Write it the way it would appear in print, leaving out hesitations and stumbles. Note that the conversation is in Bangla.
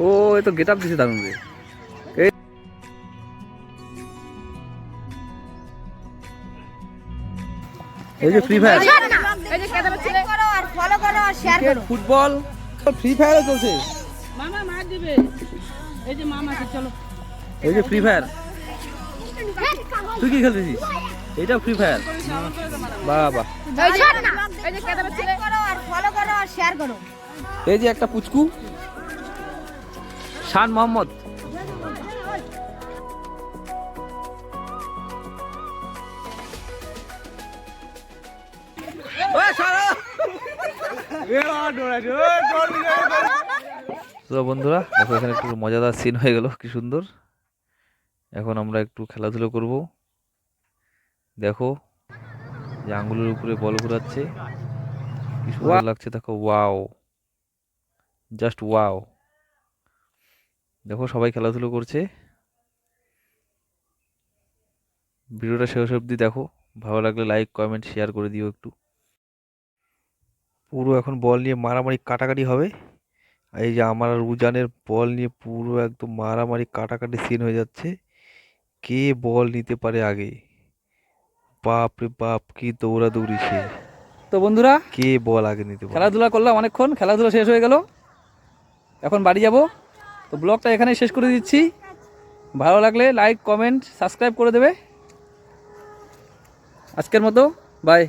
ও এ তো গেট আপ দিছে দারুণ রে। এই যে ফ্রি ফায়ার, এই যে কেদার ছেলে করো আর ফলো করো আর শেয়ার করো। ফুটবল, ফ্রি ফায়ারও চলছে। মামা মার দিবে। এই যে মামা আছে চলো। এই যে ফ্রি ফায়ার, তুই কি খেলতেছিস? এইটা ফ্রি ফায়ার। বাহ বাহ। এই যে কেদার ছেলে করো আর ফলো করো আর শেয়ার করো। এই যে একটা পুচকু শান মোহাম্মদ। তো বন্ধুরা দেখো এখানে একটু মজাদার সিন হয়ে গেল, কি সুন্দর। এখন আমরা একটু খেলাধুলো করব। দেখো যে আঙ্গুলের উপরে বল ঘোরাচ্ছে, কি সুন্দর লাগছে দেখো। Wow, just wow. দেখো সবাই খেলাধুলো করছে। ভিডিওটা শেষ অবধি দেখো, ভালো লাগলে লাইক কমেন্ট শেয়ার করে দিও একটু। পুরো এখন বল নিয়ে মারামারি কাটাকাটি হবে। এই যে আমার আর উজানের বল নিয়ে পুরো একদম মারামারি কাটাকাটি সিন হয়ে যাচ্ছে। কে বল নিতে পারে আগে। বাপ রে বাপ, কি দৌড়াদৌড়ি সে। তো বন্ধুরা কে বল আগে নিতে পারে। খেলাধুলা করলাম অনেকক্ষণ, খেলাধুলা শেষ হয়ে গেল, এখন বাড়ি যাব। তো ব্লগটা এখানেই শেষ করে দিচ্ছি। ভালো লাগলে লাইক কমেন্ট সাবস্ক্রাইব করে দেবে। আজকের মতো বাই।